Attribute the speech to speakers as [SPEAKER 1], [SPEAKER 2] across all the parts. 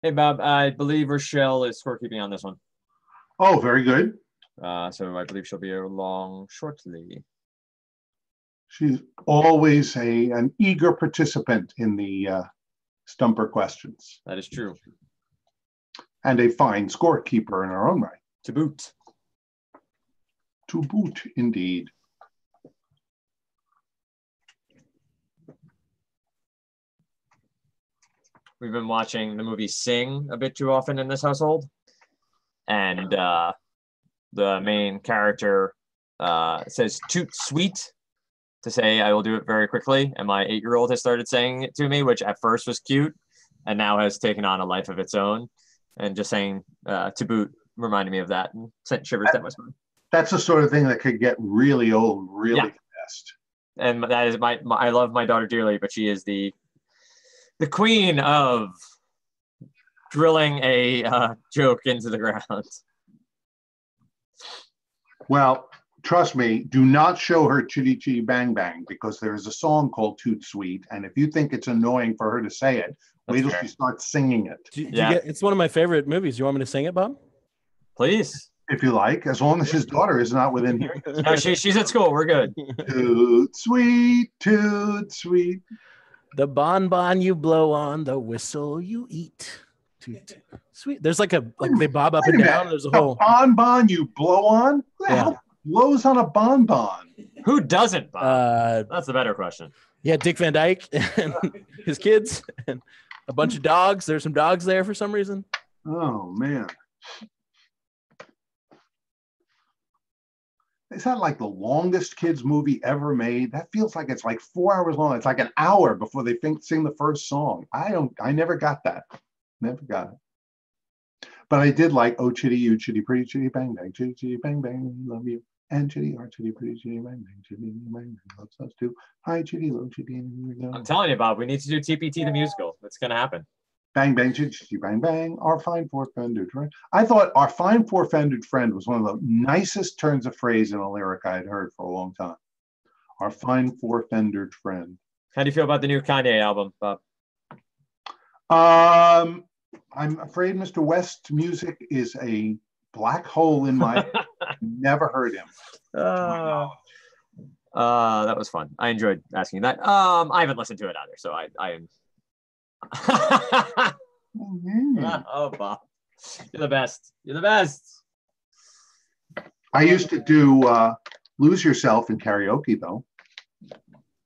[SPEAKER 1] Hey, Bob, I believe Rochelle is scorekeeping on this one.
[SPEAKER 2] Oh, very good.
[SPEAKER 1] So I believe she'll be along shortly.
[SPEAKER 2] She's always an eager participant in the Stumper questions.
[SPEAKER 1] That is true.
[SPEAKER 2] And a fine scorekeeper in her own right.
[SPEAKER 1] To boot.
[SPEAKER 2] To boot, indeed.
[SPEAKER 1] We've been watching the movie Sing a bit too often in this household. And the main character says toot sweet to say I will do it very quickly. And my 8-year-old has started saying it to me, which at first was cute and now has taken on a life of its own. And just saying to boot reminded me of that and sent shivers down my spine.
[SPEAKER 2] That's the sort of thing that could get really old really fast.
[SPEAKER 1] And that is I love my daughter dearly, but she is the queen of drilling a joke into the ground.
[SPEAKER 2] Well, trust me, do not show her Chitty Chitty Bang Bang because there is a song called Toot Sweet. And if you think it's annoying for her to say it, wait till she starts singing it.
[SPEAKER 3] It's one of my favorite movies. You want me to sing it, Bob?
[SPEAKER 1] Please.
[SPEAKER 2] If you like, as long as his daughter is not within hearing.
[SPEAKER 1] No, she's at school. We're good.
[SPEAKER 2] Toot sweet, toot sweet.
[SPEAKER 3] The bonbon you blow on, the whistle you eat. Toot sweet. There's like they bob up and down. There's a whole
[SPEAKER 2] bonbon you blow on. Who the hell blows on a bonbon?
[SPEAKER 1] Who doesn't, Bob? That's the better question.
[SPEAKER 3] Yeah, Dick Van Dyke and his kids and a bunch of dogs. There's some dogs there for some reason.
[SPEAKER 2] Oh man. Is that like the longest kids movie ever made? That feels like it's like 4 hours long. It's like an hour before they sing the first song. I never got that. Never got it. But I did like Oh Chitty You, Chitty Pretty Chitty Bang Bang, Chitty Chitty Bang Bang, love you. And Chitty Our Chitty Pretty Chitty Bang Bang, Chitty Bang Bang, loves us too. Hi Chitty, low Chitty, and here we go.
[SPEAKER 1] I'm telling you, Bob, we need to do TPT the musical. It's gonna happen.
[SPEAKER 2] Bang bang chitty chitty bang bang. Our fine four-fendered friend. I thought our fine four-fendered friend was one of the nicest turns of phrase in a lyric I had heard for a long time. Our fine four-fendered friend.
[SPEAKER 1] How do you feel about the new Kanye album, Bob?
[SPEAKER 2] I'm afraid Mr. West's music is a black hole in my head. Never heard him.
[SPEAKER 1] That was fun. I enjoyed asking that. I haven't listened to it either, so I am. Oh, Bob, you're the best. You're the best.
[SPEAKER 2] I used to do Lose Yourself in karaoke, though,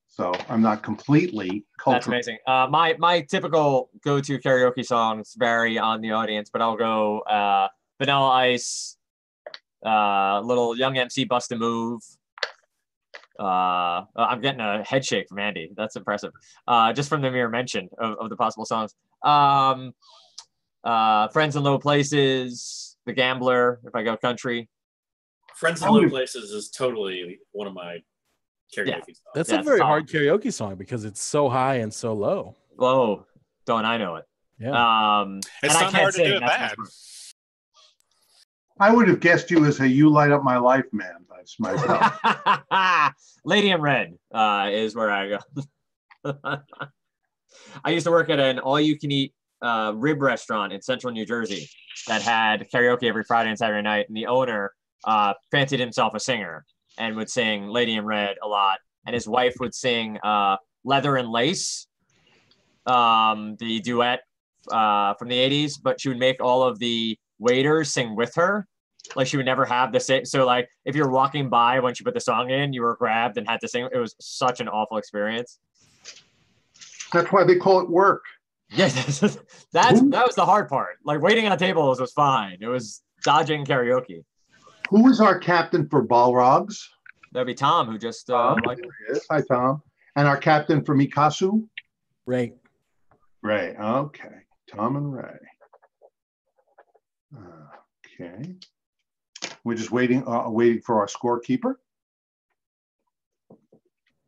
[SPEAKER 2] so I'm not completely cultural.
[SPEAKER 1] That's amazing. My typical go-to karaoke songs vary on the audience, but I'll go Vanilla Ice, little Young MC Bust a Move. I'm getting a head shake from Andy. That's impressive. Just from the mere mention of the possible songs. Friends in Low Places, The Gambler, if I go country.
[SPEAKER 4] Friends in Low Places is totally one of my karaoke songs.
[SPEAKER 3] That's a very hard karaoke song because it's so high and so low.
[SPEAKER 1] Whoa, don't I know it?
[SPEAKER 3] Yeah.
[SPEAKER 4] It's not hard to do it bad.
[SPEAKER 2] I would have guessed you as a You Light Up My Life man. That's myself.
[SPEAKER 1] Lady in Red is where I go. I used to work at an all-you-can-eat rib restaurant in central New Jersey that had karaoke every Friday and Saturday night, and the owner fancied himself a singer and would sing Lady in Red a lot, and his wife would sing Leather and Lace, the duet from the 80s, but she would make all of the waiters sing with her. Like she would never have the same. So like if you're walking by when she put the song in, you were grabbed and had to sing. It was such an awful experience.
[SPEAKER 2] That's why they call it work.
[SPEAKER 1] Yes, that was the hard part. Like waiting on tables was fine. It was dodging karaoke.
[SPEAKER 2] Who is our captain for Balrogs?
[SPEAKER 1] That'd be Tom, who just
[SPEAKER 2] There he is. Hi, Tom. And our captain for Casu?
[SPEAKER 3] Ray.
[SPEAKER 2] Ray. Okay. Tom and Ray. Okay. We're just waiting for our scorekeeper.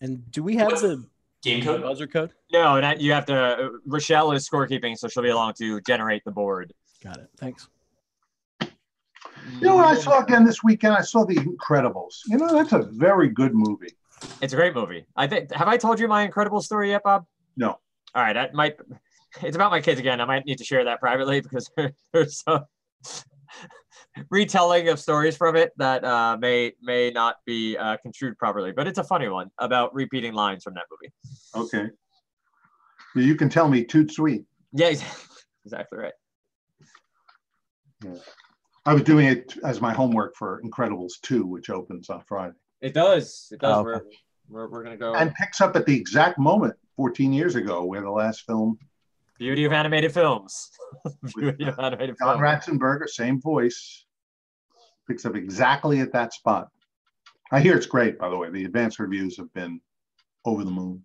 [SPEAKER 3] And do we have the
[SPEAKER 4] game code?
[SPEAKER 3] Buzzer code?
[SPEAKER 1] No, you have to. Rochelle is scorekeeping, so she'll be along to generate the board.
[SPEAKER 3] Got it. Thanks.
[SPEAKER 2] You know what I saw again this weekend? I saw The Incredibles. You know, that's a very good movie.
[SPEAKER 1] It's a great movie. I think. Have I told you my Incredibles story yet, Bob?
[SPEAKER 2] No.
[SPEAKER 1] All right, that might. It's about my kids again. I might need to share that privately because there's some retelling of stories from it that may not be construed properly. But it's a funny one about repeating lines from that movie.
[SPEAKER 2] Okay. You can tell me toot sweet.
[SPEAKER 1] Yeah, exactly right.
[SPEAKER 2] Yeah. I was doing it as my homework for Incredibles 2, which opens on Friday.
[SPEAKER 1] It does. It does.
[SPEAKER 3] Oh, okay.
[SPEAKER 1] We're going to go.
[SPEAKER 2] And picks up at the exact moment 14 years ago where the last film.
[SPEAKER 1] Beauty of animated films. Beauty of animated
[SPEAKER 2] John
[SPEAKER 1] films.
[SPEAKER 2] Ratzenberger, same voice. Picks up exactly at that spot. I hear it's great, by the way. The advanced reviews have been over the moon.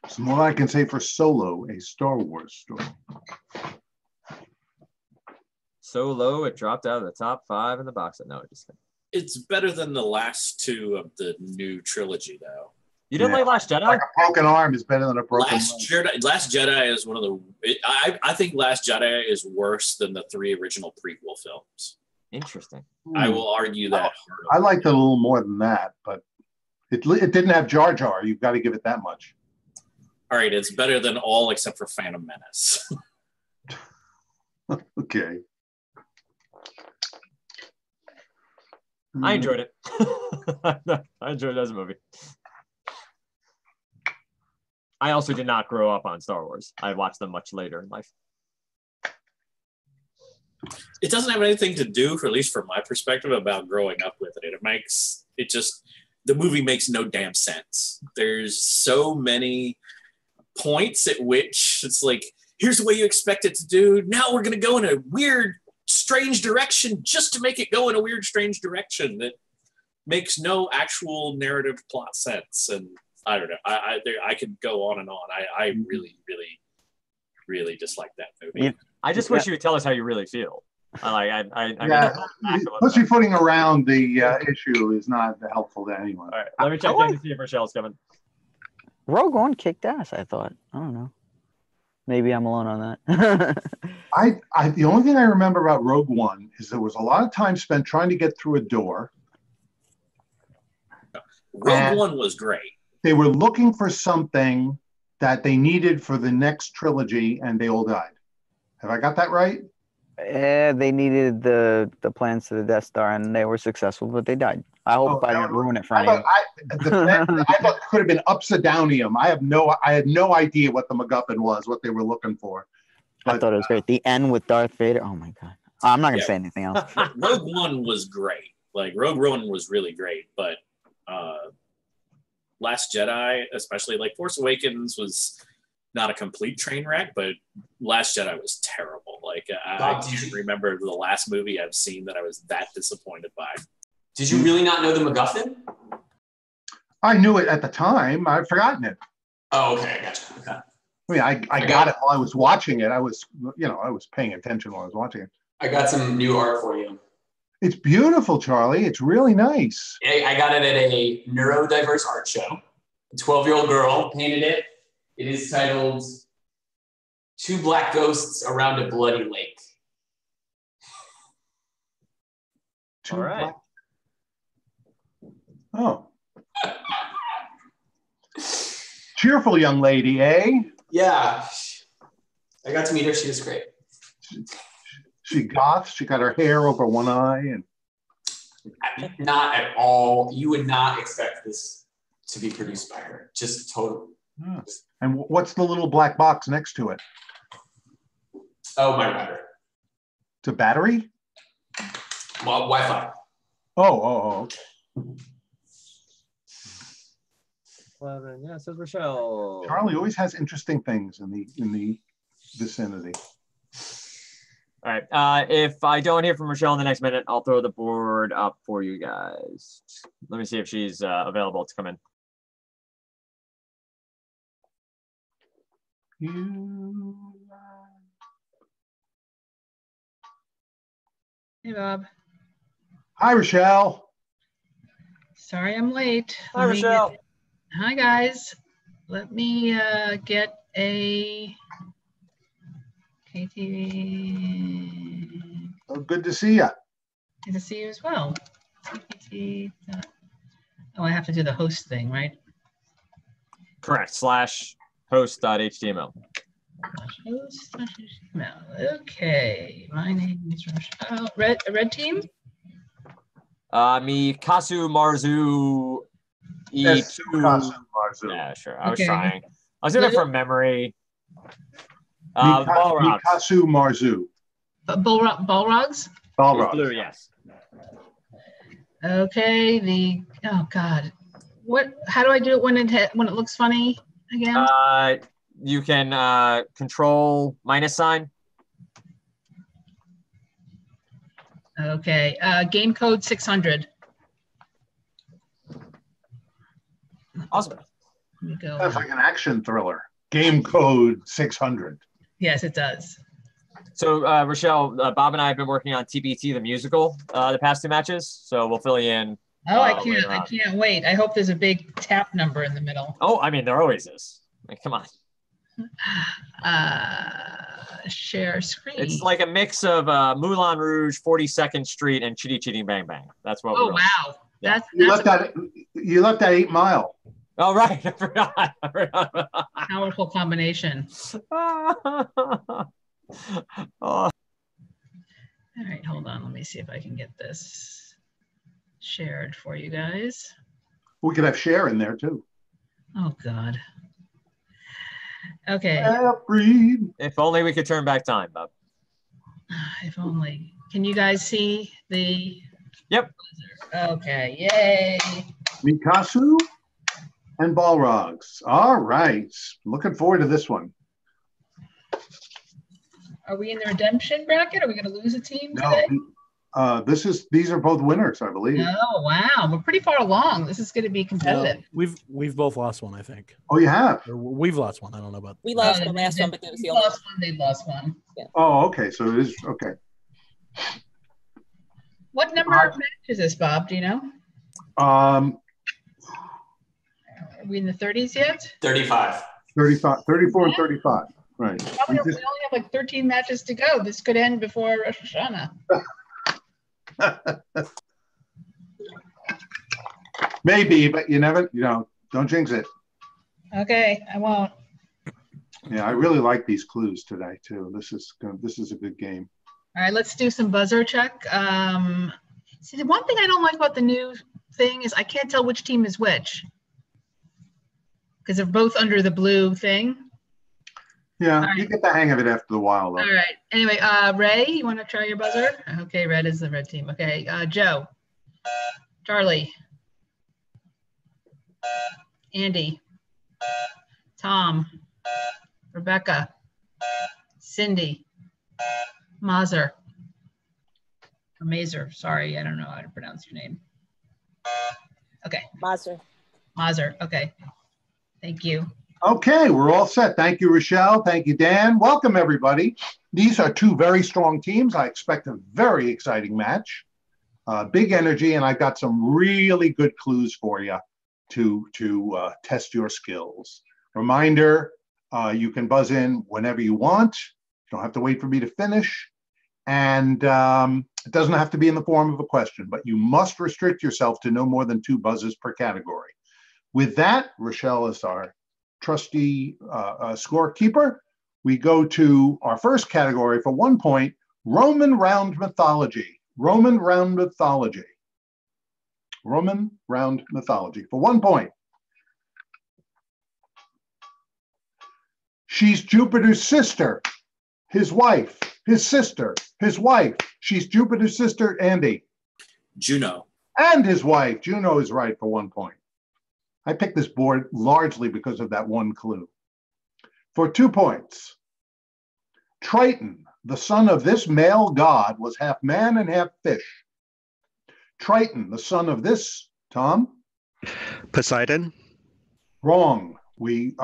[SPEAKER 2] Some more I can say for Solo, a Star Wars story.
[SPEAKER 1] So low, it dropped out of the top 5 in the box set. No, it just.
[SPEAKER 4] It's better than the last 2 of the new trilogy, though.
[SPEAKER 1] You didn't like Last Jedi?
[SPEAKER 2] Like a broken arm is better than a broken leg.
[SPEAKER 4] Last Jedi is one of the. I think Last Jedi is worse than the 3 original prequel films.
[SPEAKER 1] Interesting.
[SPEAKER 4] I will argue that.
[SPEAKER 2] I liked it a little more than that, but it didn't have Jar Jar. You've got to give it that much.
[SPEAKER 4] All right, it's better than all except for Phantom Menace.
[SPEAKER 2] Okay.
[SPEAKER 1] I enjoyed it. I enjoyed it as a movie. I also did not grow up on Star Wars. I watched them much later in life.
[SPEAKER 4] It doesn't have anything to do, at least from my perspective, about growing up with it. The movie makes no damn sense. There's so many points at which it's like, here's the way you expect it to do. Now we're going to go in a weird, strange direction just to make it go in a weird, strange direction that makes no actual narrative plot sense. And I don't know. I could go on and on. I really, really, really dislike that movie.
[SPEAKER 1] I just wish you would tell us how you really feel.
[SPEAKER 2] Pussy footing around the issue is not helpful to anyone.
[SPEAKER 1] All right, let me check in to see if Rochelle's coming.
[SPEAKER 5] Rogue One kicked ass, I thought. I don't know. Maybe I'm alone on that.
[SPEAKER 2] The only thing I remember about Rogue One is there was a lot of time spent trying to get through a door.
[SPEAKER 4] Rogue One was great.
[SPEAKER 2] They were looking for something that they needed for the next trilogy, and they all died. Have I got that right?
[SPEAKER 5] They needed the plans to the Death Star, and they were successful, but they died. I hope I didn't ruin it for anyone.
[SPEAKER 2] I thought it could have been Upsidownium. I had no idea what the MacGuffin was, what they were looking for. But,
[SPEAKER 5] I thought it was great. The end with Darth Vader. Oh my god! I'm not gonna say anything else.
[SPEAKER 4] Rogue One was great. Like Rogue One was really great, but Last Jedi, especially like Force Awakens, was not a complete train wreck, but Last Jedi was terrible. Like I can't remember the last movie I've seen that I was that disappointed by.
[SPEAKER 6] Did you really not know the MacGuffin?
[SPEAKER 2] I knew it at the time. I've forgotten it.
[SPEAKER 6] Oh, okay, gotcha. Okay.
[SPEAKER 2] I mean, I got it while I was watching it. I was paying attention while I was watching it.
[SPEAKER 6] I got some new art for you.
[SPEAKER 2] It's beautiful, Charlie. It's really nice.
[SPEAKER 6] I got it at a neurodiverse art show. A 12-year-old girl painted it. It is titled Two Black Ghosts Around a Bloody Lake.
[SPEAKER 1] All right.
[SPEAKER 2] Oh. Cheerful young lady, eh?
[SPEAKER 6] Yeah. I got to meet her. She was great.
[SPEAKER 2] She goth. She got her hair over one eye. And
[SPEAKER 6] not at all. You would not expect this to be produced by her. Just total.
[SPEAKER 2] Yeah. And what's the little black box next to it?
[SPEAKER 6] Oh, my router.
[SPEAKER 2] It's a battery?
[SPEAKER 6] Well, Wi-Fi.
[SPEAKER 2] Oh, okay.
[SPEAKER 1] 11. Yeah, says Rochelle.
[SPEAKER 2] Charlie always has interesting things in the vicinity.
[SPEAKER 1] All right. If I don't hear from Rochelle in the next minute, I'll throw the board up for you guys. Let me see if she's available to come in.
[SPEAKER 7] Hey, Bob.
[SPEAKER 2] Hi, Rochelle.
[SPEAKER 7] Sorry I'm late.
[SPEAKER 1] Hi, Rochelle.
[SPEAKER 7] Hi, guys. Let me get a KTV.
[SPEAKER 2] Oh, good to see you.
[SPEAKER 7] Good to see you as well. TPT. Oh, I have to do the host thing, right?
[SPEAKER 1] Correct. / host.html.
[SPEAKER 7] Host.html. Okay, my name is Rochelle. Red team?
[SPEAKER 1] Me, Casu, Marzu,
[SPEAKER 2] Yes,
[SPEAKER 1] E2.
[SPEAKER 2] Casu, Marzu.
[SPEAKER 1] Yeah, sure. I was
[SPEAKER 7] Okay.
[SPEAKER 1] trying. I was doing it from memory. Balrogs.
[SPEAKER 2] Casu, Marzu.
[SPEAKER 7] Balrogs?
[SPEAKER 2] Balrogs.
[SPEAKER 1] Blue, yes.
[SPEAKER 7] Okay, oh God. How do I do it when it looks funny again?
[SPEAKER 1] You can control -sign.
[SPEAKER 7] Okay, game code 600.
[SPEAKER 1] Awesome.
[SPEAKER 7] Let me go.
[SPEAKER 2] Sounds like an action thriller. Game code 600.
[SPEAKER 7] Yes, it does.
[SPEAKER 1] So, Rochelle, Bob and I have been working on TPT, the musical, the past 2 matches. So we'll fill you in.
[SPEAKER 7] Oh, I can't wait. I hope there's a big tap number in the middle.
[SPEAKER 1] Oh, I mean, there always is. Like, come on.
[SPEAKER 7] Share screen.
[SPEAKER 1] It's like a mix of Moulin Rouge, 42nd Street, and Chitty Chitty Bang Bang. That's what.
[SPEAKER 7] Oh, wow.
[SPEAKER 1] Yeah.
[SPEAKER 2] You left that 8 Mile.
[SPEAKER 1] Oh, right. I forgot.
[SPEAKER 7] Powerful combination.
[SPEAKER 1] Oh.
[SPEAKER 7] All right, hold on. Let me see if I can get this shared for you guys.
[SPEAKER 2] We could have Cher in there too.
[SPEAKER 7] Oh, God. Okay.
[SPEAKER 1] If only we could turn back time, Bob.
[SPEAKER 7] If only. Can you guys see the?
[SPEAKER 1] Yep.
[SPEAKER 7] Okay. Yay.
[SPEAKER 2] Mikasu and Balrogs. All right. Looking forward to this one.
[SPEAKER 7] Are we in the redemption bracket? Are we going to lose a team today?
[SPEAKER 2] No. These are both winners, I believe.
[SPEAKER 7] Oh, wow. We're pretty far along. This is going to be competitive.
[SPEAKER 3] We've both lost one, I think.
[SPEAKER 2] Oh, you have?
[SPEAKER 3] Or we've lost one. I don't know about.
[SPEAKER 8] We lost the last one, but it was the
[SPEAKER 7] only one. They lost one.
[SPEAKER 8] Yeah.
[SPEAKER 2] Oh, okay. So it is okay.
[SPEAKER 7] What number of match is this, Bob? Do you know? Are we in the 30s yet?
[SPEAKER 6] 35.
[SPEAKER 2] 34 and 35. Right.
[SPEAKER 7] We only have like 13 matches to go. This could end before Rosh Hashanah.
[SPEAKER 2] Maybe, but you never, don't jinx it.
[SPEAKER 7] Okay, I won't.
[SPEAKER 2] Yeah, I really like these clues today too. This is a good game.
[SPEAKER 7] All right, let's do some buzzer check. See, the one thing I don't like about the new thing is I can't tell which team is which because they're both under the blue thing.
[SPEAKER 2] Yeah,
[SPEAKER 7] right.
[SPEAKER 2] You get the hang of it after a while, though.
[SPEAKER 7] All right. Anyway, Ray, you want to try your buzzer? Okay, red is the red team. Okay, Joe, Charlie, Andy, Tom, Rebecca, Cindy, Mazer, or Mazer. Sorry, I don't know how to pronounce your name. Okay. Mazer. Okay. Thank you.
[SPEAKER 2] Okay, we're all set. Thank you, Rochelle. Thank you, Dan. Welcome, everybody. These are 2 very strong teams. I expect a very exciting match. Big energy, and I've got some really good clues for you to test your skills. Reminder, you can buzz in whenever you want. You don't have to wait for me to finish. And it doesn't have to be in the form of a question, but you must restrict yourself to no more than 2 buzzes per category. With that, Rochelle is our trusty scorekeeper. We go to our first category for 1 point, Roman round mythology. Roman round mythology. Roman round mythology for 1 point. She's Jupiter's sister, his wife, his sister, his wife. She's Jupiter's sister, Andy.
[SPEAKER 4] Juno.
[SPEAKER 2] And his wife. Juno is right for 1 point. I picked this board largely because of that one clue. For 2 points, Triton, the son of this male god, was half man and half fish. Triton, the son of this, Tom?
[SPEAKER 9] Poseidon.
[SPEAKER 2] Wrong. We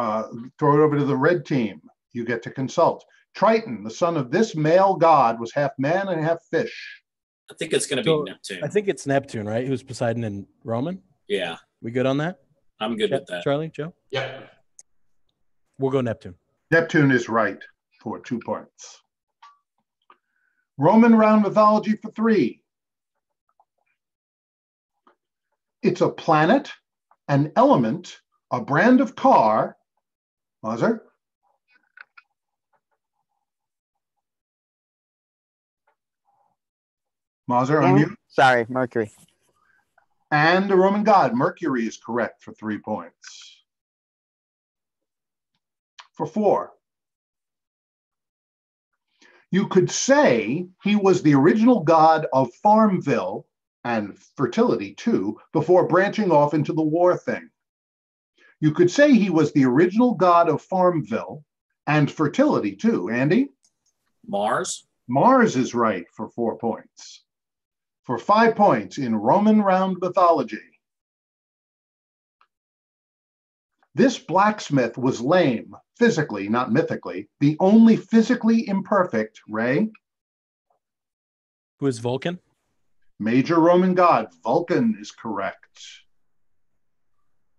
[SPEAKER 2] throw it over to the red team. You get to consult. Triton, the son of this male god, was half man and half fish.
[SPEAKER 4] I think it's going to be Neptune.
[SPEAKER 3] I think it's Neptune, right? Who's Poseidon and Roman?
[SPEAKER 4] Yeah.
[SPEAKER 3] We good on that?
[SPEAKER 4] I'm good with that.
[SPEAKER 3] Charlie, Joe?
[SPEAKER 6] Yep.
[SPEAKER 3] We'll go Neptune.
[SPEAKER 2] Neptune is right for 2 points. Roman round mythology for 3. It's a planet, an element, a brand of car, Mazur? Mazur, unmute.
[SPEAKER 5] Sorry, Mercury.
[SPEAKER 2] And the Roman god, Mercury, is correct for 3 points. For 4. You could say he was the original god of Farmville and fertility too, before branching off into the war thing. You could say he was the original god of Farmville and fertility too. Andy?
[SPEAKER 4] Mars.
[SPEAKER 2] Mars is right for 4 points. For 5 points in Roman round mythology. This blacksmith was lame, physically, not mythically, the only physically imperfect, Ray?
[SPEAKER 3] Who is Vulcan?
[SPEAKER 2] Major Roman god, Vulcan is correct.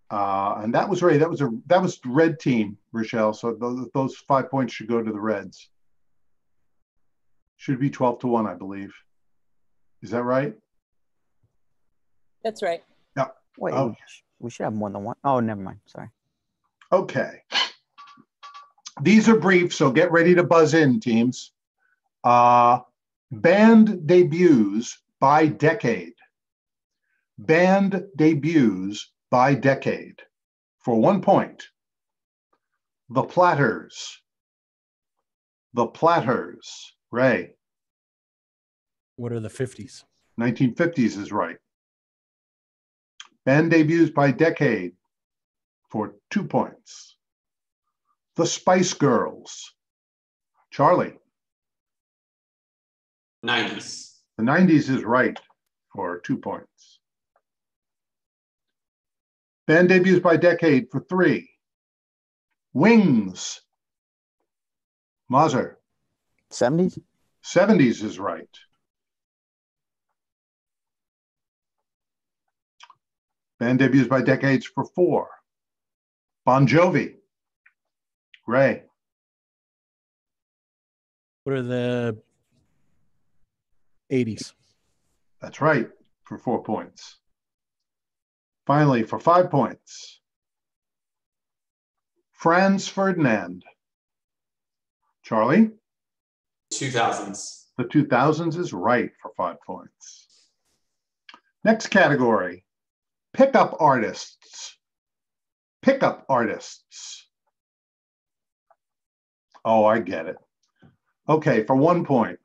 [SPEAKER 2] And that was Ray. That was the red team, Rochelle. So those 5 points should go to the Reds. Should be 12-1, I believe. Is that right?
[SPEAKER 8] That's right.
[SPEAKER 2] Yeah.
[SPEAKER 5] Wait,
[SPEAKER 2] Oh.
[SPEAKER 5] we should have more than one. Oh, never mind. Sorry.
[SPEAKER 2] Okay. These are brief, so get ready to buzz in, teams. Band debuts by decade. Band debuts by decade. For 1 point. The Platters. The Platters. Ray.
[SPEAKER 3] What are the 50s?
[SPEAKER 2] 1950s is right. Band debuts by decade for 2 points. The Spice Girls. Charlie.
[SPEAKER 6] 90s.
[SPEAKER 2] The 90s is right for 2 points. Band debuts by decade for 3. Wings. Mazur.
[SPEAKER 5] 70s?
[SPEAKER 2] 70s is right. Band debuts by decades for 4. Bon Jovi. Ray.
[SPEAKER 3] What are the 80s?
[SPEAKER 2] That's right for 4 points. Finally, for 5 points, Franz Ferdinand. Charlie?
[SPEAKER 6] 2000s.
[SPEAKER 2] The 2000s is right for 5 points. Next category, pickup artists. Pickup artists. Oh, I get it. Okay, for 1 point.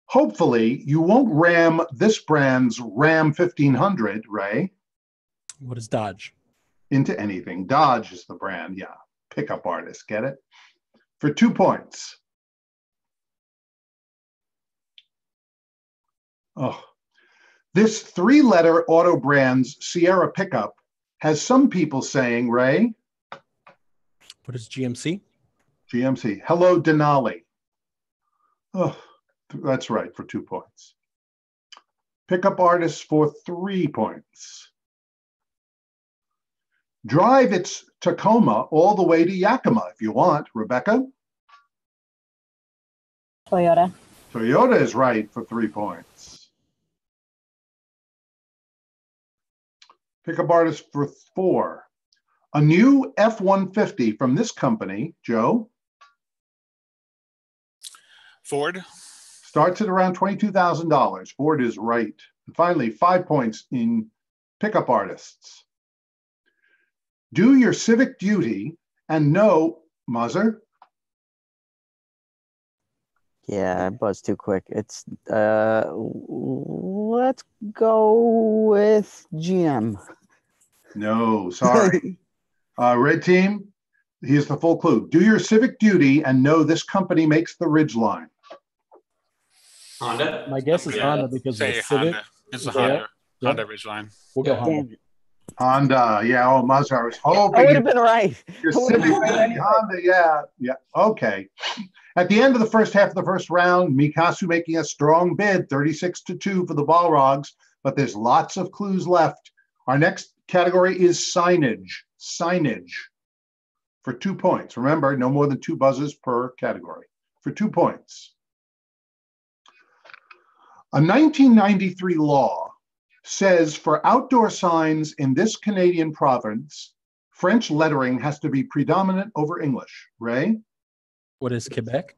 [SPEAKER 2] Hopefully, you won't ram this brand's Ram 1500, Ray.
[SPEAKER 3] What is Dodge?
[SPEAKER 2] Into anything. Dodge is the brand, yeah. Pickup artist, get it? For 2 points. Oh, this 3-letter auto brand's Sierra pickup has some people saying, Ray?
[SPEAKER 3] What is GMC?
[SPEAKER 2] GMC. Hello, Denali. Oh, that's right for 2 points. Pickup artists for 3 points. Drive its Tacoma all the way to Yakima if you want. Rebecca?
[SPEAKER 8] Toyota.
[SPEAKER 2] Toyota is right for 3 points. Pickup artist for 4. A new F-150 from this company, Joe?
[SPEAKER 10] Ford.
[SPEAKER 2] Starts at around $22,000. Ford is right. And finally, 5 points in pickup artists. Do your civic duty and know, Mazur?
[SPEAKER 5] Yeah, I buzzed too quick. It's let's go with GM.
[SPEAKER 2] No, sorry. Red team, here's the full clue. Do your civic duty and know this company makes the Ridgeline.
[SPEAKER 6] Honda.
[SPEAKER 3] My guess is Honda because of the Civic.
[SPEAKER 10] Honda. It's a
[SPEAKER 3] Yeah.
[SPEAKER 10] Honda.
[SPEAKER 3] Yeah.
[SPEAKER 10] Honda Ridgeline.
[SPEAKER 3] We'll go Honda.
[SPEAKER 5] Damn it.
[SPEAKER 2] Honda, yeah. Oh, Mazur, I was
[SPEAKER 5] I
[SPEAKER 2] hoping
[SPEAKER 5] would
[SPEAKER 2] you
[SPEAKER 5] have been right.
[SPEAKER 2] your
[SPEAKER 5] I would've
[SPEAKER 2] civic
[SPEAKER 5] been right
[SPEAKER 2] duty.
[SPEAKER 5] anyway.
[SPEAKER 2] Honda, yeah. Okay. At the end of the first half of the first round, Casu making a strong bid, 36-2 for the Balrogs, but there's lots of clues left. Our next category is signage. Signage for 2 points. Remember, no more than 2 buzzes per category. For 2 points. A 1993 law says for outdoor signs in this Canadian province, French lettering has to be predominant over English. Ray?
[SPEAKER 3] What is Quebec?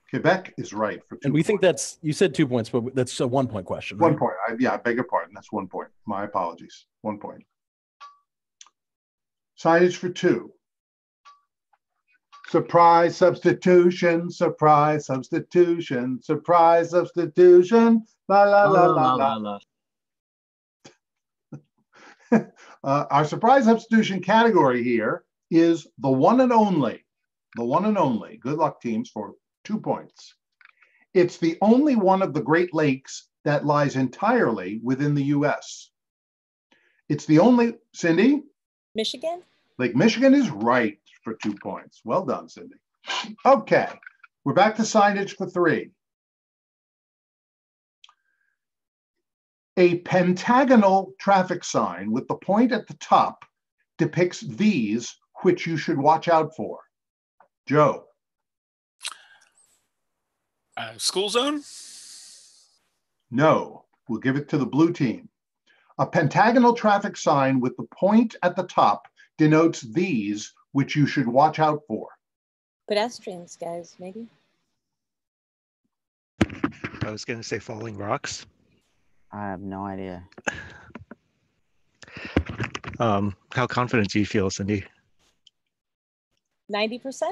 [SPEAKER 2] Quebec is right for 2
[SPEAKER 3] And we
[SPEAKER 2] points.
[SPEAKER 3] think that's, you said 2 points, but that's a 1 point question, right?
[SPEAKER 2] 1 point. I beg your pardon. That's 1 point. My apologies. 1 point. Signage for 2. Surprise substitution, surprise substitution, surprise substitution. La la la la la. Our surprise substitution category here is the one and only. The one and only. Good luck, teams, for 2 points. It's the only one of the Great Lakes that lies entirely within the U.S. It's the only, Cindy?
[SPEAKER 8] Michigan?
[SPEAKER 2] Lake Michigan is right for 2 points. Well done, Cindy. Okay, we're back to signage for 3. A pentagonal traffic sign with the point at the top depicts these, which you should watch out for. Joe?
[SPEAKER 10] School zone?
[SPEAKER 2] No, we'll give it to the blue team. A pentagonal traffic sign with the point at the top denotes these, which you should watch out for.
[SPEAKER 8] Pedestrians, guys, maybe.
[SPEAKER 9] I was going to say falling rocks.
[SPEAKER 5] I have no idea.
[SPEAKER 9] How confident do you feel, Cindy?
[SPEAKER 8] 90%?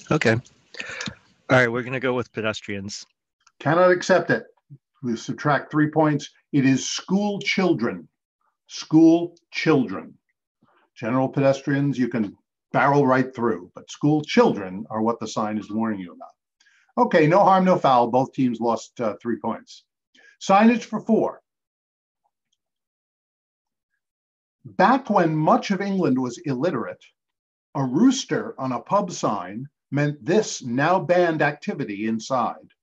[SPEAKER 9] Okay. All right, we're going to go with pedestrians.
[SPEAKER 2] Cannot accept it. We subtract 3 points. It is school children. School children. General pedestrians, you can barrel right through, but school children are what the sign is warning you about. Okay, no harm, no foul. Both teams lost 3 points. Signage for 4. Back when much of England was illiterate, a rooster on a pub sign meant this now banned activity inside.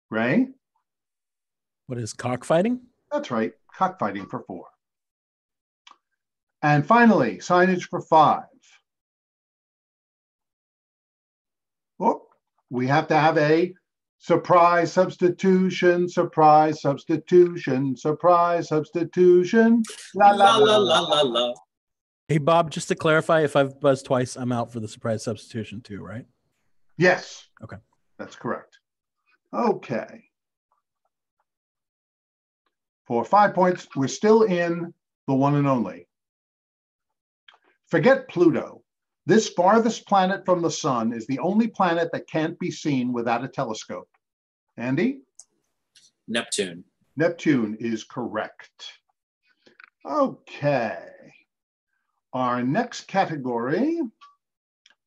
[SPEAKER 2] Ray?
[SPEAKER 3] What is cockfighting?
[SPEAKER 2] That's right, cockfighting for 4. And finally, signage for 5. Oh, we have to have a surprise substitution, surprise substitution, surprise substitution. La la la la la la.
[SPEAKER 3] Hey, Bob, just to clarify, if I've buzzed twice, I'm out for the surprise substitution too, right?
[SPEAKER 2] Yes.
[SPEAKER 3] Okay.
[SPEAKER 2] That's correct. Okay. For 5 points, we're still in the one and only. Forget Pluto. This farthest planet from the sun is the only planet that can't be seen without a telescope. Andy?
[SPEAKER 4] Neptune.
[SPEAKER 2] Neptune is correct. Okay. Our next category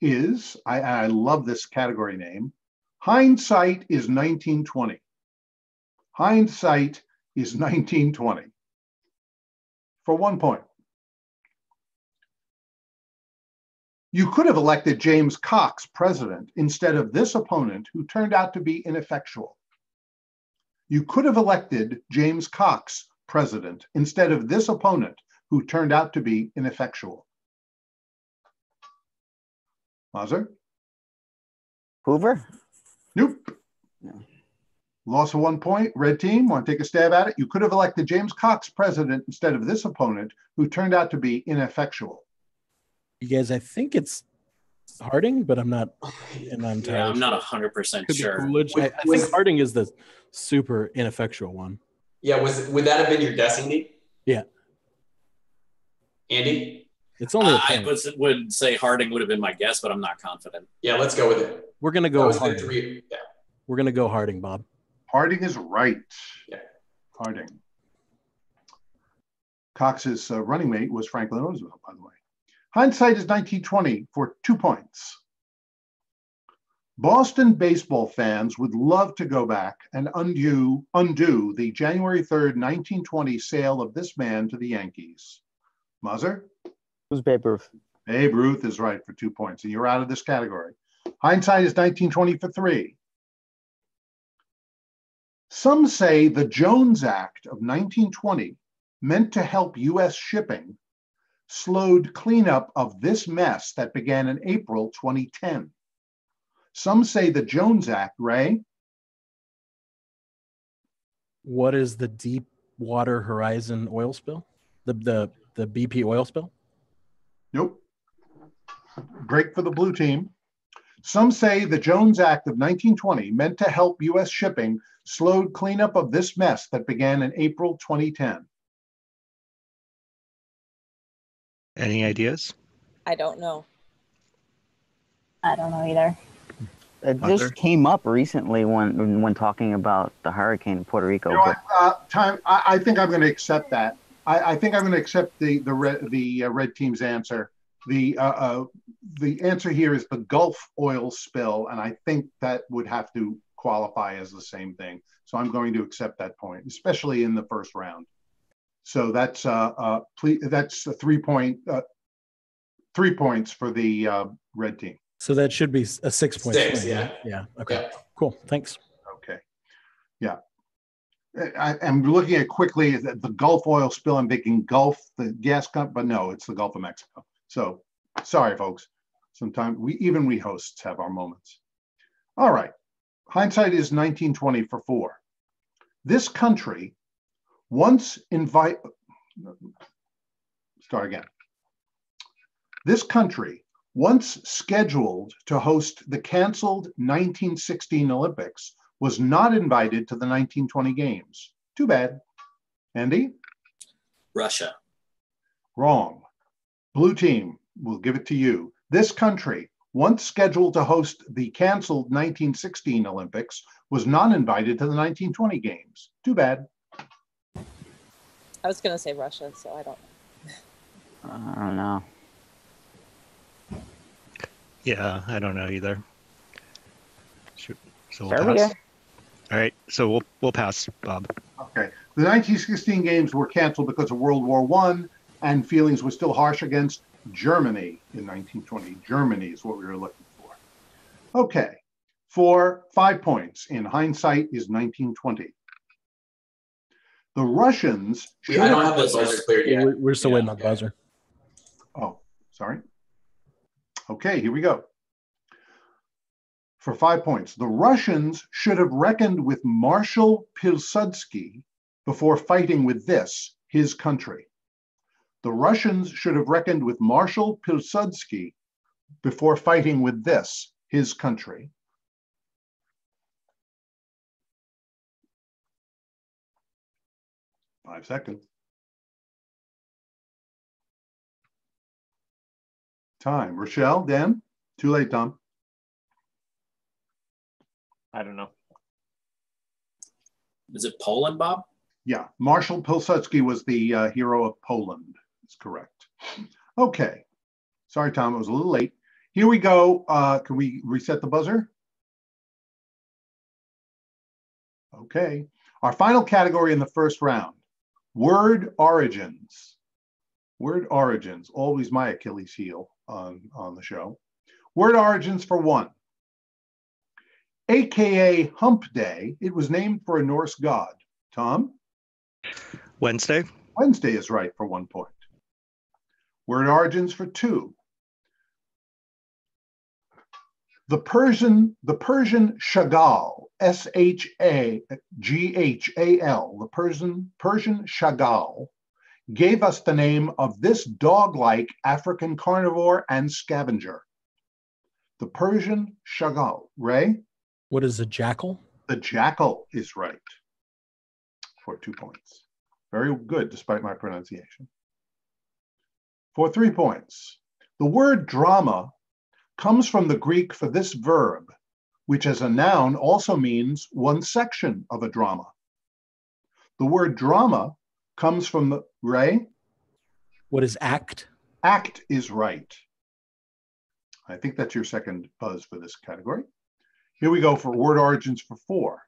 [SPEAKER 2] is, I love this category name, hindsight is 1920. Hindsight is 1920. For 1 point. You could have elected James Cox president instead of this opponent who turned out to be ineffectual. You could have elected James Cox president instead of this opponent who turned out to be ineffectual. Marzu?
[SPEAKER 5] Hoover?
[SPEAKER 2] Nope.
[SPEAKER 5] No.
[SPEAKER 2] Loss of 1 point. Red team, want to take a stab at it? You could have elected James Cox president instead of this opponent who turned out to be ineffectual.
[SPEAKER 3] You guys, I think it's Harding, but I'm not. And I'm
[SPEAKER 4] Yeah, I'm not 100% sure.
[SPEAKER 3] Coolidge. I think Harding is the super ineffectual one.
[SPEAKER 6] Yeah, would that have been your guess, Andy?
[SPEAKER 3] Yeah.
[SPEAKER 6] Andy?
[SPEAKER 3] It's only a
[SPEAKER 4] I
[SPEAKER 3] point.
[SPEAKER 4] would say Harding would have been my guess, but I'm not confident.
[SPEAKER 6] Yeah, let's go with it.
[SPEAKER 3] We're gonna
[SPEAKER 6] That
[SPEAKER 3] go
[SPEAKER 6] was the
[SPEAKER 3] Harding.
[SPEAKER 6] 3. Yeah.
[SPEAKER 3] We're gonna go Harding, Bob.
[SPEAKER 2] Harding is right.
[SPEAKER 6] Yeah.
[SPEAKER 2] Harding. Cox's running mate was Franklin Roosevelt, by the way. Hindsight is 1920 for 2 points. Boston baseball fans would love to go back and undo the January 3rd, 1920 sale of this man to the Yankees. Muzzer?
[SPEAKER 5] Who's Babe Ruth?
[SPEAKER 2] Babe Ruth is right for 2 points, and you're out of this category. Hindsight is 1920 for 3. Some say the Jones Act of 1920, meant to help U.S. shipping, slowed cleanup of this mess that began in April 2010. Some say the Jones Act, Ray?
[SPEAKER 3] What is the Deepwater Horizon oil spill? The the BP oil spill?
[SPEAKER 2] Nope. Break for the blue team. Some say the Jones Act of 1920, meant to help U.S. shipping, slowed cleanup of this mess that began in April 2010.
[SPEAKER 9] Any ideas?
[SPEAKER 8] I don't know.
[SPEAKER 11] I don't know either.
[SPEAKER 5] It
[SPEAKER 9] Arthur?
[SPEAKER 5] just came up recently when talking about the hurricane in Puerto Rico.
[SPEAKER 2] You know what, I think I'm going to accept that. I think I'm going to accept the red team's answer. The answer here is the Gulf oil spill, and I think that would have to qualify as the same thing. So I'm going to accept that point, especially in the first round. So that's a 3 points for the red team.
[SPEAKER 3] So that should be a 6 point
[SPEAKER 6] 6,
[SPEAKER 3] swing.
[SPEAKER 6] yeah.
[SPEAKER 3] Right? Yeah. Okay.
[SPEAKER 6] Yeah.
[SPEAKER 3] Cool. Thanks.
[SPEAKER 2] Okay. Yeah. I'm looking at quickly the Gulf oil spill. I'm thinking Gulf, the gas company, but no, it's the Gulf of Mexico. So sorry, folks. Sometimes we hosts have our moments. All right. Hindsight is 1920 for 4. This country once This country once scheduled to host the canceled 1916 Olympics was not invited to the 1920 games. Too bad. Andy?
[SPEAKER 4] Russia.
[SPEAKER 2] Wrong. Blue team, we'll give it to you. This country, once scheduled to host the canceled 1916 Olympics, was not invited to the 1920 games. Too bad.
[SPEAKER 8] I was going to say Russia, so I don't know.
[SPEAKER 5] I don't know.
[SPEAKER 9] Yeah, I don't know either. So we'll
[SPEAKER 5] Serbia.
[SPEAKER 9] pass. All right, so we'll pass, Bob.
[SPEAKER 2] Okay. The 1916 games were canceled because of World War I, and feelings were still harsh against Germany in 1920. Germany is what we were looking for. Okay. For 5 points, in hindsight is 1920. The Russians.
[SPEAKER 6] I don't have the buzzer cleared yet.
[SPEAKER 3] We're still waiting on the buzzer.
[SPEAKER 2] Oh, sorry. Okay, here we go. For 5 points, the Russians should have reckoned with Marshal Pilsudski before fighting with this, his country. The Russians should have reckoned with Marshal Pilsudski before fighting with this, his country. Five seconds. Time. Rochelle, Dan? Too late, Tom.
[SPEAKER 1] I don't know.
[SPEAKER 4] Is it Poland, Bob?
[SPEAKER 2] Yeah, Marshal Pilsudski was the hero of Poland. That's correct. Okay. Sorry, Tom, it was a little late. Here we go. Can we reset the buzzer? Okay. Our final category in the first round, word origins. Word origins, always my Achilles heel on the show. Word origins for 1. AKA Hump Day, it was named for a Norse god. Tom?
[SPEAKER 9] Wednesday.
[SPEAKER 2] Wednesday is right for 1 point. Word origins for 2. The Persian Chagall, Shaghal, the Persian Chagall, gave us the name of this dog-like African carnivore and scavenger. The Persian Chagall. Ray?
[SPEAKER 3] What is a jackal?
[SPEAKER 2] The jackal is right for 2 points. Very good, despite my pronunciation. For 3 points, the word drama comes from the Greek for this verb, which as a noun also means one section of a drama. The word drama comes from the, Ray?
[SPEAKER 3] What is act?
[SPEAKER 2] Act is right. I think that's your second buzz for this category. Here we go for word origins for 4.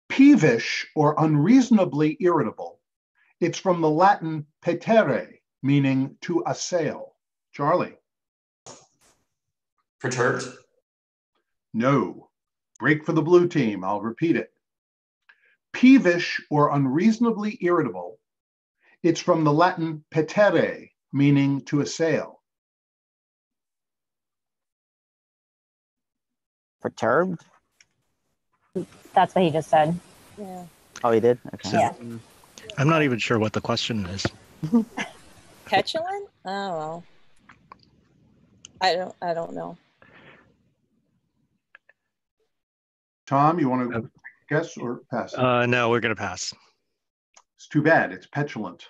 [SPEAKER 2] Peevish or unreasonably irritable. It's from the Latin petere, meaning to assail. Charlie?
[SPEAKER 6] Perturbed?
[SPEAKER 2] No. Break for the blue team. I'll repeat it. Peevish or unreasonably irritable. It's from the Latin petere, meaning to assail.
[SPEAKER 5] Perturbed?
[SPEAKER 11] That's what he just said.
[SPEAKER 8] Yeah.
[SPEAKER 5] Oh, he did? Okay.
[SPEAKER 11] Yeah.
[SPEAKER 9] I'm not even sure what the question is.
[SPEAKER 8] Petulant? I don't know. I don't know.
[SPEAKER 2] Tom, you want to guess or pass?
[SPEAKER 9] No, we're gonna pass.
[SPEAKER 2] It's too bad. It's petulant.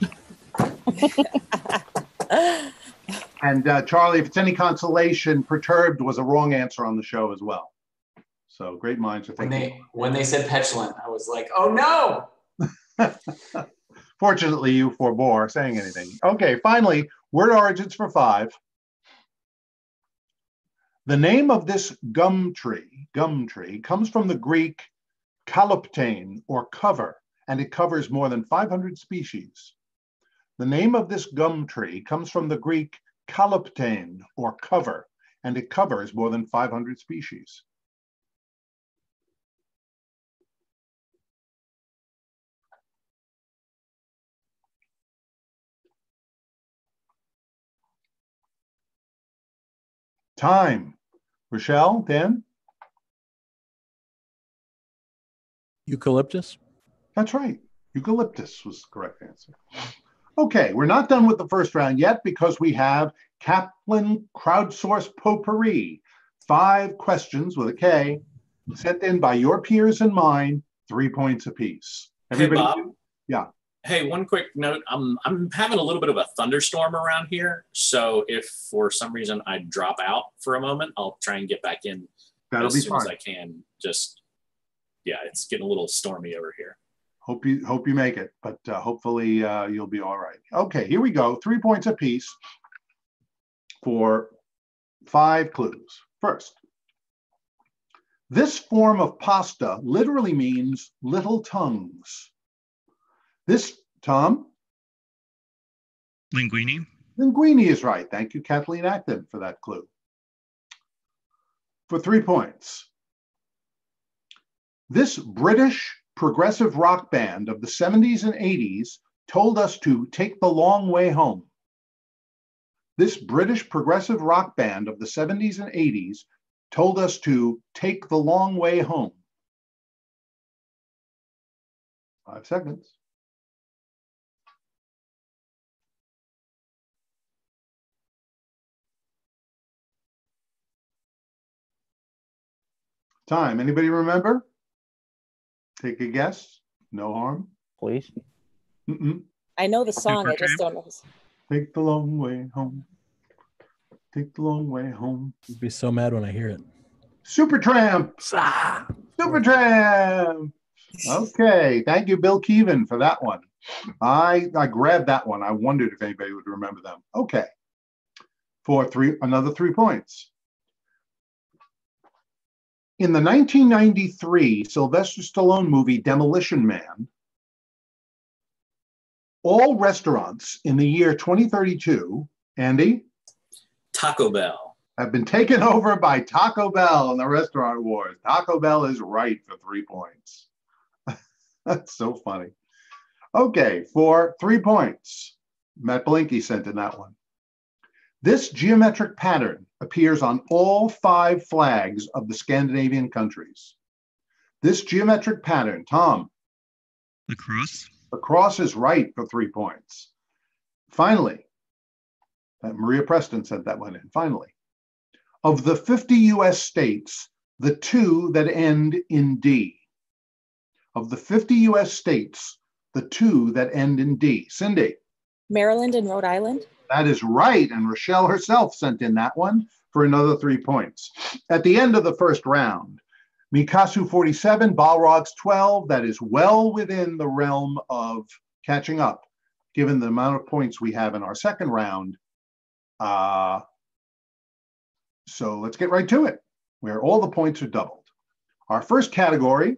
[SPEAKER 2] And Charlie, if it's any consolation, perturbed was a wrong answer on the show as well. So great minds are thinking.
[SPEAKER 6] When they said petulant, I was like, oh no.
[SPEAKER 2] Fortunately, you forbore saying anything. Okay, finally, word origins for 5. The name of this gum tree comes from the Greek kaloptein, or cover, and it covers more than 500 species. The name of this gum tree comes from the Greek kaloptein, or cover, and it covers more than 500 species. Time. Rochelle, Dan?
[SPEAKER 3] Eucalyptus?
[SPEAKER 2] That's right. Eucalyptus was the correct answer. Okay, we're not done with the first round yet because we have Kaplan Crowdsource Potpourri. 5 questions with a K sent in by your peers and mine, 3 points apiece. Everybody,
[SPEAKER 4] hey, Bob.
[SPEAKER 2] Yeah.
[SPEAKER 4] Hey, one quick note. I'm having a little bit of a thunderstorm around here. So if for some reason I drop out for a moment, I'll try and get back in as soon as I can. Just, yeah, it's getting a little stormy over here.
[SPEAKER 2] Hope you make it, but hopefully you'll be all right. Okay, here we go. 3 points apiece for 5 clues. First, this form of pasta literally means little tongues. This, Tom?
[SPEAKER 9] Linguine.
[SPEAKER 2] Linguine is right. Thank you, Kathleen Acton, for that clue. For 3 points. This British progressive rock band of the 70s and 80s told us to take the long way home. This British progressive rock band of the 70s and 80s told us to take the long way home. 5 seconds. Time. Anybody remember? Take a guess. No harm.
[SPEAKER 5] Please.
[SPEAKER 8] I know the song. I just don't know.
[SPEAKER 2] Take the long way home. Take the long way home.
[SPEAKER 3] I'd be so mad when I hear it.
[SPEAKER 2] Supertramp. Supertramp. Okay. Thank you, Bill Keevan, for that one. I grabbed that one. I wondered if anybody would remember them. Okay. For another 3 points. In the 1993 Sylvester Stallone movie Demolition Man, all restaurants in the year 2032, Andy?
[SPEAKER 4] Taco Bell.
[SPEAKER 2] Have been taken over by Taco Bell in the restaurant wars. Taco Bell is right for 3 points. That's so funny. Okay, for 3 points. Matt Blinky sent in that one. This geometric pattern appears on all 5 flags of the Scandinavian countries. This geometric pattern, Tom?
[SPEAKER 9] The cross.
[SPEAKER 2] The cross is right for 3 points. Finally, Maria Preston sent that one in. Finally, of the 50 US states, the 2 that end in D. Of the 50 US states, the 2 that end in D. Cindy? Maryland and Rhode Island. That is right. And Rochelle herself sent in that one for another 3 points. At the end of the first round, Casu 47, Balrogs 12. That is well within the realm of catching up, given the amount of points we have in our second round. So let's get right to it, where all the points are doubled. Our first category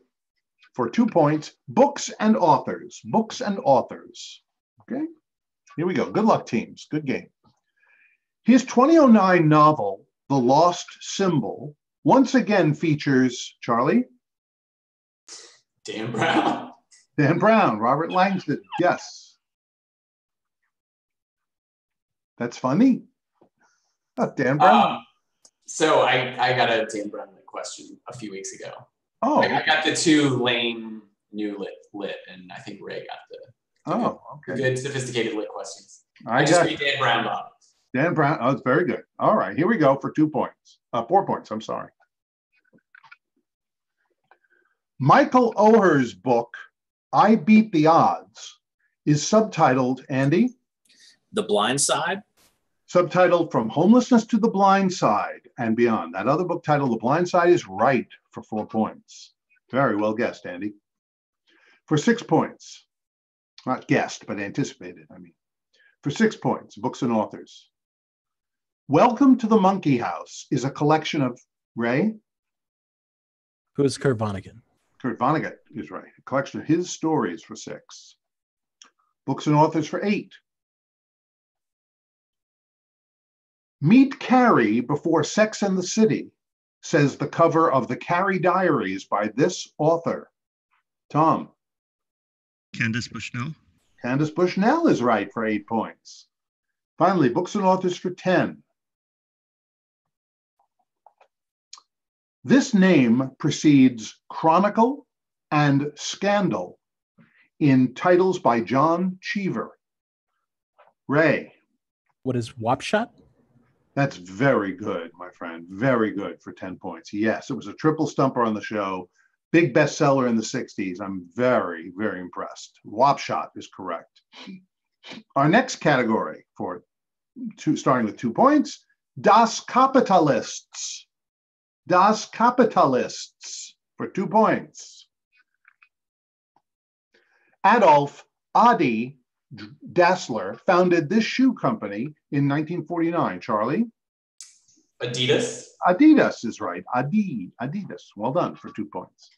[SPEAKER 2] for 2 points, books and authors. Books and authors. Okay. Here we go. Good luck, teams. Good game. His 2009 novel, The Lost Symbol, once again features, Charlie?
[SPEAKER 6] Dan Brown.
[SPEAKER 2] Dan Brown, Robert Langston. Yes. That's funny. Dan Brown.
[SPEAKER 6] So I got a Dan Brown question a few weeks ago.
[SPEAKER 2] Oh.
[SPEAKER 6] I got the 2 lame new lit, and I think Ray got the.
[SPEAKER 2] Oh, okay.
[SPEAKER 6] Good, sophisticated lit questions.
[SPEAKER 2] I
[SPEAKER 6] just
[SPEAKER 2] got
[SPEAKER 6] read Dan Brown, Bob.
[SPEAKER 2] Dan Brown. Oh, it's very good. All right, here we go for 2 points. 4 points, I'm sorry. Michael Oher's book, I Beat the Odds, is subtitled, Andy?
[SPEAKER 4] The Blind Side?
[SPEAKER 2] Subtitled From Homelessness to the Blind Side and Beyond. That other book titled The Blind Side is right for 4 points. Very well guessed, Andy. For 6 points, not guessed, but anticipated, I mean. For 6 points, books and authors. Welcome to the Monkey House is a collection of, Ray?
[SPEAKER 3] Who is Kurt Vonnegut?
[SPEAKER 2] Kurt Vonnegut is right. A collection of his stories for 6. Books and authors for 8. Meet Carrie before Sex and the City, says the cover of the Carrie Diaries by this author. Tom.
[SPEAKER 9] Candace Bushnell.
[SPEAKER 2] Candace Bushnell is right for 8 points. Finally, books and authors for 10. This name precedes Chronicle and Scandal in titles by John Cheever. Ray.
[SPEAKER 3] What is Wapshot?
[SPEAKER 2] That's very good, my friend. Very good for 10 points. Yes, it was a triple stumper on the show. Big bestseller in the 60s. I'm very, very impressed. Wapshot is correct. Our next category for starting with 2 points, Das Kapitalists. Das Kapitalists for 2 points. Adolf Adi Dassler founded this shoe company in 1949. Charlie?
[SPEAKER 6] Adidas.
[SPEAKER 2] Adidas is right. Adidas. Well done for 2 points.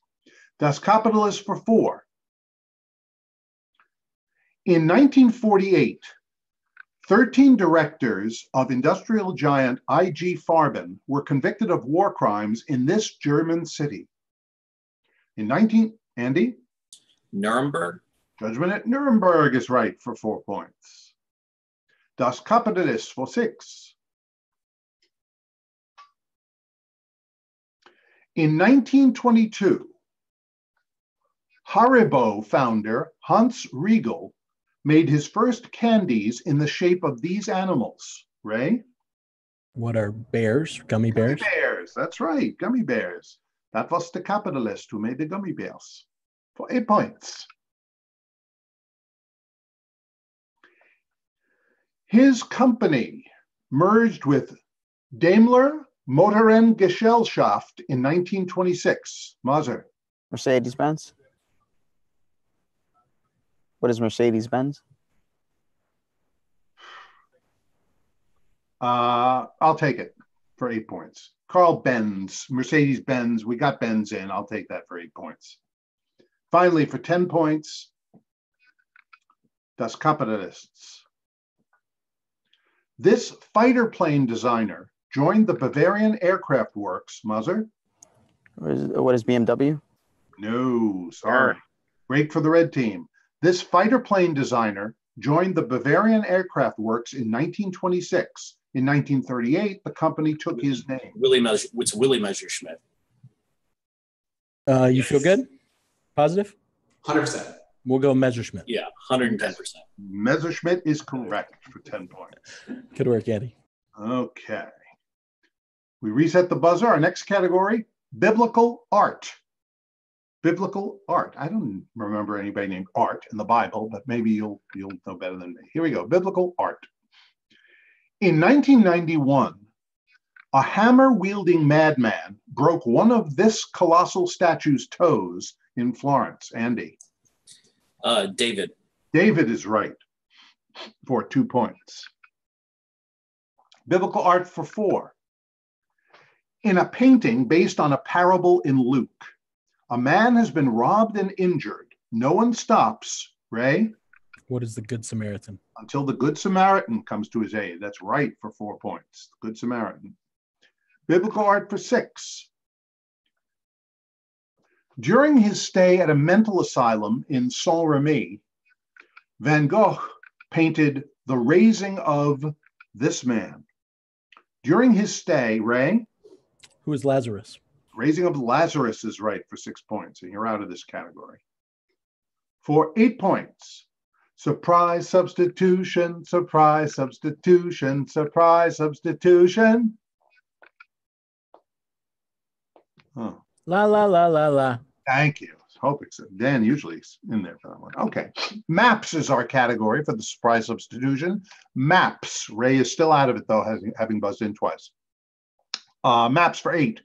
[SPEAKER 2] Das Kapitalists for 4. In 1948, 13 directors of industrial giant IG Farben were convicted of war crimes in this German city. Andy?
[SPEAKER 4] Nuremberg.
[SPEAKER 2] Judgment at Nuremberg is right for 4 points. Das Kapitalists for 6. In 1922, Haribo founder Hans Riegel made his first candies in the shape of these animals. Ray?
[SPEAKER 3] What are bears? Gummy bears?
[SPEAKER 2] Gummy bears, that's right, gummy bears. That was the capitalist who made the gummy bears for 8 points. His company merged with Daimler Motorengesellschaft in 1926. Marzu.
[SPEAKER 5] Mercedes-Benz. What is Mercedes-Benz?
[SPEAKER 2] I'll take it for 8 points. Carl Benz, Mercedes-Benz. We got Benz in. I'll take that for 8 points. Finally, for 10 points, Das Kapitalists. This fighter plane designer joined the Bavarian Aircraft Works. Muzzer?
[SPEAKER 5] What is BMW?
[SPEAKER 2] No, sorry. Break for the red team. This fighter plane designer joined the Bavarian Aircraft Works in 1926. In 1938, the company took his name.
[SPEAKER 4] It's Willie Messerschmitt.
[SPEAKER 3] You feel good? Positive?
[SPEAKER 6] 100%.
[SPEAKER 3] We'll go Messerschmitt.
[SPEAKER 4] Yeah, 110%.
[SPEAKER 2] Messerschmitt is correct for 10 points.
[SPEAKER 3] Good work, Andy.
[SPEAKER 2] Okay. We reset the buzzer. Our next category, biblical art. Biblical art. I don't remember anybody named Art in the Bible, but maybe you'll know better than me. Here we go. Biblical art. In 1991, a hammer-wielding madman broke one of this colossal statue's toes in Florence. Andy.
[SPEAKER 4] David.
[SPEAKER 2] David is right for 2 points. Biblical art for 4. In a painting based on a parable in Luke, a man has been robbed and injured. No one stops. Ray?
[SPEAKER 3] What is the Good Samaritan?
[SPEAKER 2] Until the Good Samaritan comes to his aid. That's right for 4 points. Good Samaritan. Biblical art for 6. During his stay at a mental asylum in Saint-Remy, Van Gogh painted The Raising of this man. During his stay, Ray?
[SPEAKER 3] Who is Lazarus?
[SPEAKER 2] Raising of Lazarus is right for 6 points, and you're out of this category. For 8 points, Surprise substitution, surprise substitution, surprise substitution. Oh.
[SPEAKER 3] La la la la la.
[SPEAKER 2] Thank you. Hope it's Dan usually is in there for that one. Okay. Maps is our category for the surprise substitution. Maps. Ray is still out of it though, having buzzed in twice. Maps for 8.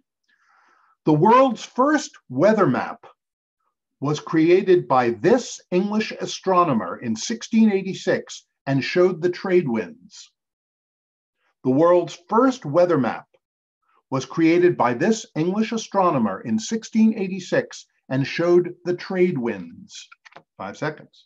[SPEAKER 2] The world's first weather map was created by this English astronomer in 1686 and showed the trade winds. The world's first weather map was created by this English astronomer in 1686 and showed the trade winds. 5 seconds.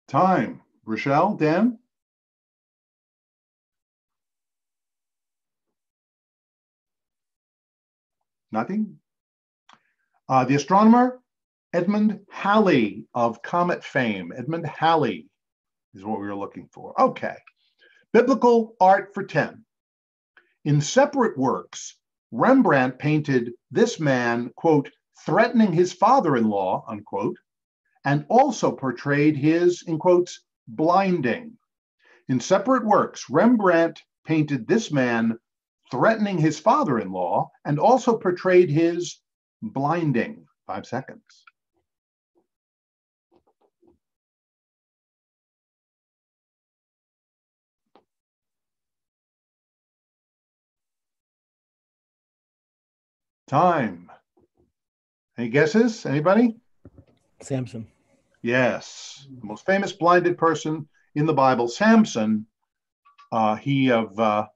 [SPEAKER 2] Time. Rochelle, Dan? Nothing? The astronomer, Edmund Halley of comet fame. Edmund Halley is what we were looking for. Okay. Biblical art for 10. In separate works, Rembrandt painted this man, quote, threatening his father-in-law, unquote, and also portrayed his, in quotes, blinding. In separate works, Rembrandt painted this man threatening his father-in-law and also portrayed his blinding. 5 seconds. Time. Any guesses? Anybody?
[SPEAKER 3] Samson.
[SPEAKER 2] Yes. The most famous blinded person in the Bible, Samson, he of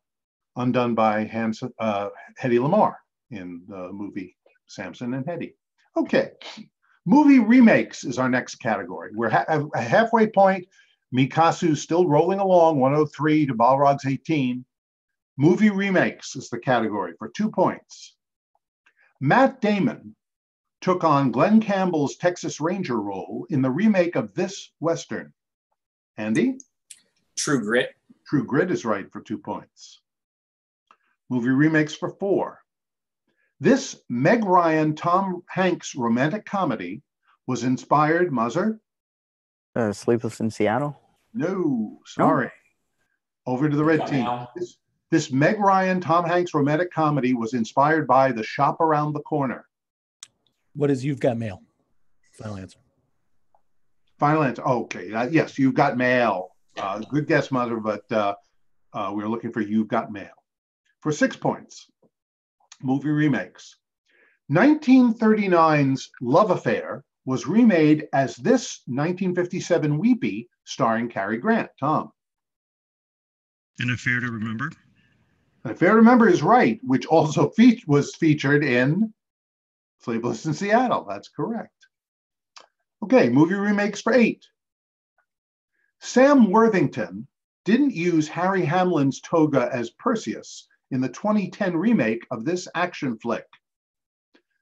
[SPEAKER 2] undone by Hedy Lamarr in the movie Samson and Hedy. Okay. Movie remakes is our next category. We're at a halfway point. Casu still rolling along, 103 to Balrogs 18. Movie remakes is the category for 2 points. Matt Damon took on Glenn Campbell's Texas Ranger role in the remake of this Western. Andy?
[SPEAKER 4] True Grit.
[SPEAKER 2] True Grit is right for 2 points. Movie remakes for 4. This Meg Ryan, Tom Hanks romantic comedy was inspired, Muzzer?
[SPEAKER 5] Sleepless in Seattle?
[SPEAKER 2] No, sorry. Over to the red team. This Meg Ryan, Tom Hanks romantic comedy was inspired by The Shop Around the Corner.
[SPEAKER 3] What is You've Got Mail? Final answer.
[SPEAKER 2] Final answer. Okay. Yes, You've Got Mail. Good guess, Mother, but we're looking for You've Got Mail. For 6 points, movie remakes. 1939's Love Affair was remade as this 1957 Weepy starring Cary Grant. Tom?
[SPEAKER 9] An Affair to Remember?
[SPEAKER 2] An Affair to Remember is right, which also was featured in Sleepless in Seattle. That's correct. Okay, movie remakes for 8. Sam Worthington didn't use Harry Hamlin's toga as Perseus in the 2010 remake of this action flick.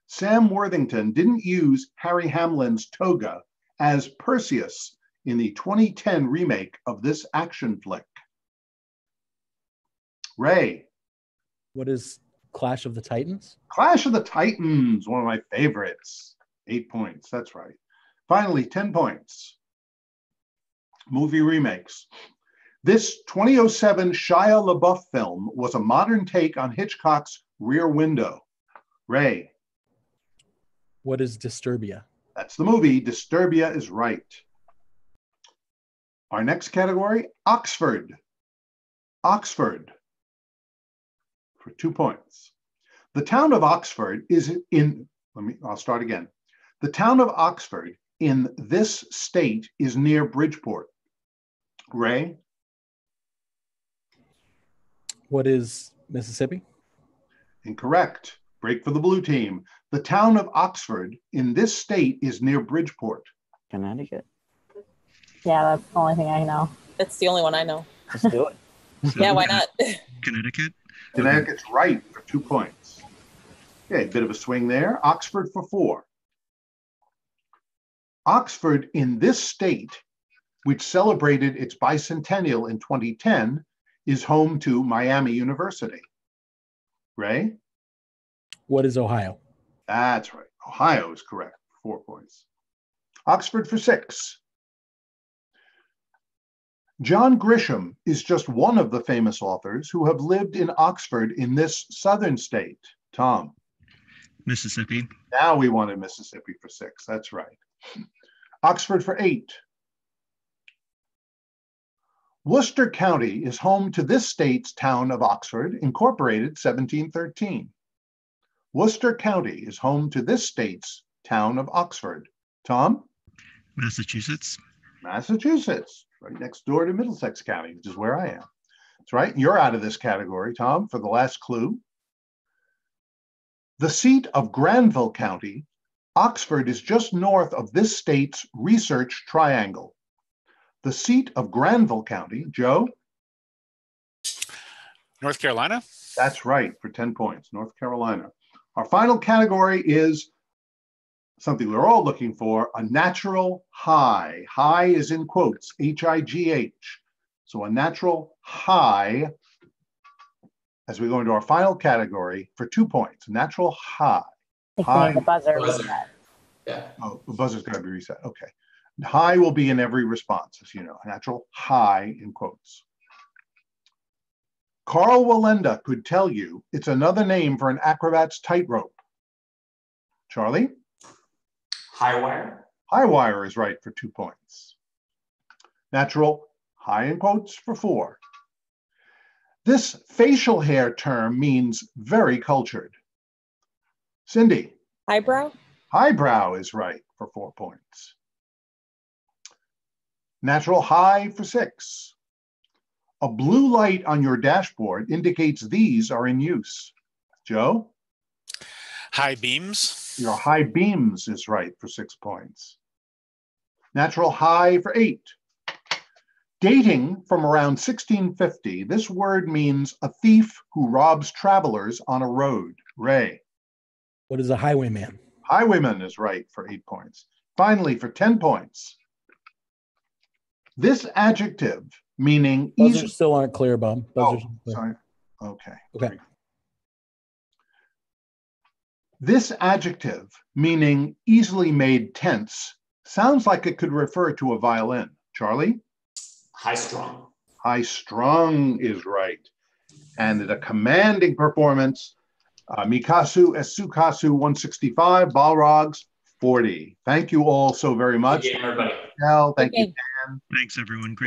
[SPEAKER 2] Sam Worthington didn't use Harry Hamlin's toga as Perseus in the 2010 remake of this action flick. Ray.
[SPEAKER 3] What is Clash of the Titans?
[SPEAKER 2] Clash of the Titans, one of my favorites. 8 points, that's right. Finally, 10 points. Movie remakes. This 2007 Shia LaBeouf film was a modern take on Hitchcock's Rear Window. Ray.
[SPEAKER 3] What is Disturbia?
[SPEAKER 2] That's the movie. Disturbia is right. Our next category, Oxford. Oxford. For 2 points. The town of Oxford is in, I'll start again. The town of Oxford in this state is near Bridgeport. Ray?
[SPEAKER 3] What is Mississippi?
[SPEAKER 2] Incorrect. Break for the blue team. The town of Oxford in this state is near Bridgeport.
[SPEAKER 5] Connecticut.
[SPEAKER 11] Yeah, that's the only thing I know.
[SPEAKER 8] That's the only one I know.
[SPEAKER 5] Let's do it.
[SPEAKER 8] Yeah, why not?
[SPEAKER 9] Connecticut?
[SPEAKER 2] Connecticut's right for 2 points. Okay, bit of a swing there. Oxford for 4. Oxford in this state, which celebrated its bicentennial in 2010, is home to Miami University? Ray?
[SPEAKER 3] What is Ohio?
[SPEAKER 2] That's right. Ohio is correct. 4 points. Oxford for 6. John Grisham is just one of the famous authors who have lived in Oxford in this southern state. Tom?
[SPEAKER 9] Mississippi.
[SPEAKER 2] Now we wanted Mississippi for 6. That's right. Oxford for 8. Worcester County is home to this state's town of Oxford, incorporated 1713. Worcester County is home to this state's town of Oxford. Tom?
[SPEAKER 9] Massachusetts.
[SPEAKER 2] Massachusetts, right next door to Middlesex County, which is where I am. That's right. You're out of this category, Tom, for the last clue. The seat of Granville County, Oxford is just north of this state's research triangle. The seat of Granville County, Joe?
[SPEAKER 10] North Carolina.
[SPEAKER 2] That's right, for 10 points, North Carolina. Our final category is something we're all looking for, a natural high. High is in quotes, H-I-G-H. So a natural high, as we go into our final category, for 2 points, natural high. High.
[SPEAKER 11] The buzzer.
[SPEAKER 6] Yeah.
[SPEAKER 2] Oh, the buzzer's got to be reset. Okay. High will be in every response, as you know. Natural high in quotes. Carl Wallenda could tell you it's another name for an acrobat's tightrope. Charlie?
[SPEAKER 6] High wire.
[SPEAKER 2] High wire is right for 2 points. Natural high in quotes for 4. This facial hair term means very cultured. Cindy?
[SPEAKER 8] Eyebrow.
[SPEAKER 2] Highbrow is right for 4 points. Natural high for 6. A blue light on your dashboard indicates these are in use. Joe?
[SPEAKER 10] High beams.
[SPEAKER 2] Your high beams is right for 6 points. Natural high for 8. Dating from around 1650, this word means a thief who robs travelers on a road. Ray?
[SPEAKER 3] What is a highwayman?
[SPEAKER 2] Highwayman is right for 8 points. Finally, for 10 points, this adjective meaning
[SPEAKER 3] Buzzers
[SPEAKER 2] easy.
[SPEAKER 3] still aren't clear, Bob. Buzzers aren't clear.
[SPEAKER 2] Sorry. Okay.
[SPEAKER 3] Okay.
[SPEAKER 2] This adjective meaning easily made tense sounds like it could refer to a violin. Charlie?
[SPEAKER 6] High strung.
[SPEAKER 2] High strung is right. And in a commanding performance, Mikasu Esukasu 165, Balrogs 40. Thank you all so very much.
[SPEAKER 6] Good game, everybody.
[SPEAKER 2] Thank you, Dan.
[SPEAKER 9] Thanks, everyone. Great.